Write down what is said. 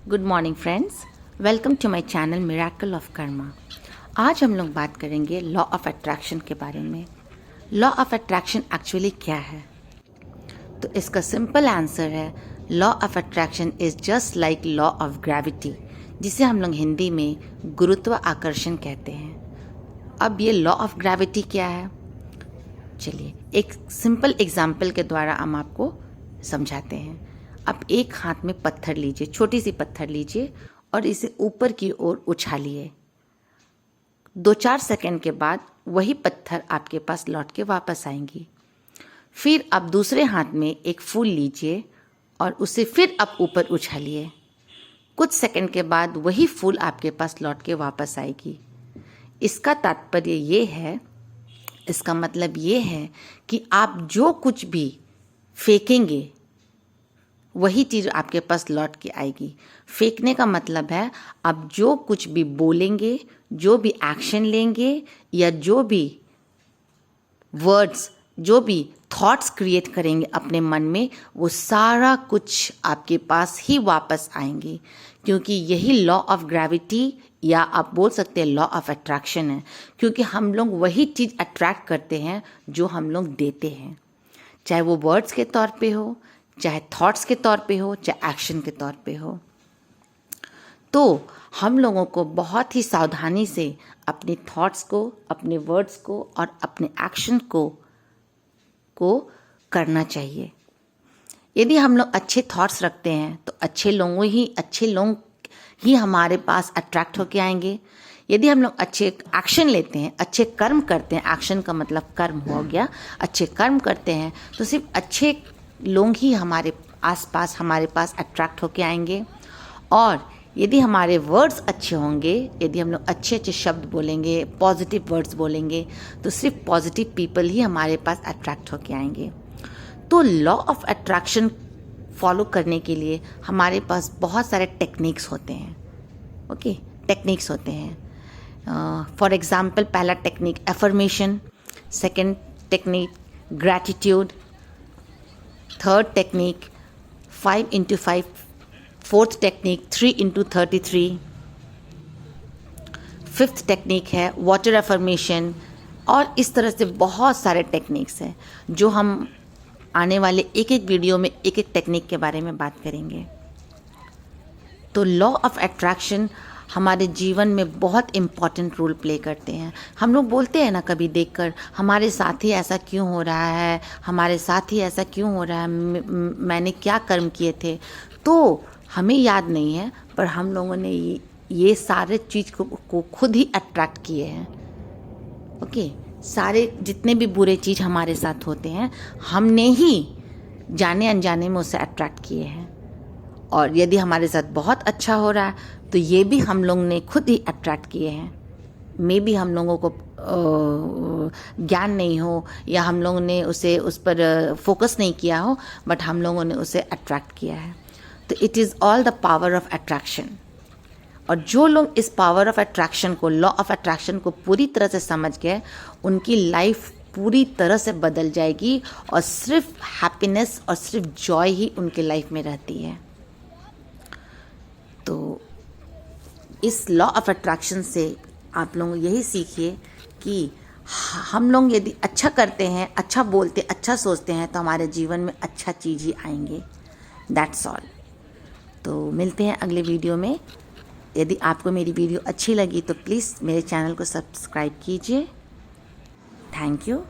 Good morning friends, welcome to my channel miracle of Karma. आज हम लोग बात करेंगे लॉ ऑफ अट्रैक्शन के बारे में। लॉ ऑफ अट्रैक्शन एक्चुअली क्या है? तो इसका सिंपल आंसर है, law of attraction is just like law of gravity, जिसे हम लोग हिंदी में गुरुत्व आकर्षण कहते हैं। अब ये लॉ ऑफ ग्रेविटी क्या है, चलिए एक सिंपल एग्जाम्पल के द्वारा हम आपको समझाते हैं। अब एक हाथ में पत्थर लीजिए, छोटी सी पत्थर लीजिए और इसे ऊपर की ओर उछालिए। 2-4 सेकंड के बाद वही पत्थर आपके पास लौट के वापस आएंगी। फिर आप दूसरे हाथ में एक फूल लीजिए और उसे फिर आप ऊपर उछालिए। कुछ सेकंड के बाद वही फूल आपके पास लौट के वापस आएगी। इसका तात्पर्य ये है, इसका मतलब ये है कि आप जो कुछ भी फेंकेंगे वही चीज़ आपके पास लौट के आएगी। फेंकने का मतलब है आप जो कुछ भी बोलेंगे, जो भी एक्शन लेंगे या जो भी वर्ड्स, जो भी थॉट्स क्रिएट करेंगे अपने मन में, वो सारा कुछ आपके पास ही वापस आएंगे। क्योंकि यही लॉ ऑफ ग्रेविटी या आप बोल सकते हैं लॉ ऑफ अट्रैक्शन है। क्योंकि हम लोग वही चीज़ अट्रैक्ट करते हैं जो हम लोग देते हैं, चाहे वो वर्ड्स के तौर पे हो, चाहे थॉट्स के तौर पे हो, चाहे एक्शन के तौर पे हो। तो हम लोगों को बहुत ही सावधानी से अपने थॉट्स को, अपने वर्ड्स को और अपने एक्शन को करना चाहिए। यदि हम लोग अच्छे थॉट्स रखते हैं तो अच्छे लोग ही हमारे पास अट्रैक्ट होके आएंगे। यदि हम लोग अच्छे एक्शन लेते हैं, अच्छे कर्म करते हैं, एक्शन का मतलब कर्म हो गया, अच्छे कर्म करते हैं तो सिर्फ अच्छे लोग ही हमारे आसपास हमारे पास अट्रैक्ट होके आएंगे। और यदि हमारे वर्ड्स अच्छे होंगे, यदि हम लोग अच्छे अच्छे शब्द बोलेंगे, पॉजिटिव वर्ड्स बोलेंगे, तो सिर्फ पॉजिटिव पीपल ही हमारे पास अट्रैक्ट होके आएंगे। तो लॉ ऑफ अट्रैक्शन फॉलो करने के लिए हमारे पास बहुत सारे टेक्निक्स होते हैं। ओके, टेक्निक्स होते हैं। फॉर एग्जाम्पल, पहला technique affirmation, second technique gratitude, third technique 5x5, fourth technique 3x33, fifth technique है वाटर एफर्मेशन। और इस तरह से बहुत सारे टेक्निक्स हैं जो हम आने वाले एक एक वीडियो में एक एक टेक्निक के बारे में बात करेंगे। तो लॉ ऑफ अट्रैक्शन हमारे जीवन में बहुत इम्पॉर्टेंट रोल प्ले करते हैं। हम लोग बोलते हैं ना कभी देखकर, हमारे साथ ही ऐसा क्यों हो रहा है, हमारे साथ ही ऐसा क्यों हो रहा है, मैंने क्या कर्म किए थे। तो हमें याद नहीं है, पर हम लोगों ने ये सारे चीज़ को खुद ही अट्रैक्ट किए हैं। ओके, सारे जितने भी बुरे चीज़ हमारे साथ होते हैं, हमने ही जाने अनजाने में उसे अट्रैक्ट किए हैं। और यदि हमारे साथ बहुत अच्छा हो रहा है तो ये भी हम लोग ने खुद ही अट्रैक्ट किए हैं। मे बी हम लोगों को ज्ञान नहीं हो या हम लोगों ने उस पर फोकस नहीं किया हो, बट हम लोगों ने उसे अट्रैक्ट किया है। तो it is all the power of attraction. और जो लोग इस पावर ऑफ अट्रैक्शन को, लॉ ऑफ अट्रैक्शन को पूरी तरह से समझ गए, उनकी लाइफ पूरी तरह से बदल जाएगी और सिर्फ हैप्पीनेस और सिर्फ जॉय ही उनके लाइफ में रहती है। तो इस लॉ ऑफ अट्रैक्शन से आप लोग यही सीखिए कि हम लोग यदि अच्छा करते हैं, अच्छा बोलते, अच्छा सोचते हैं, तो हमारे जीवन में अच्छा चीज़ ही आएंगे। That's all. तो मिलते हैं अगले वीडियो में। यदि आपको मेरी वीडियो अच्छी लगी तो प्लीज़ मेरे चैनल को सब्सक्राइब कीजिए। Thank you.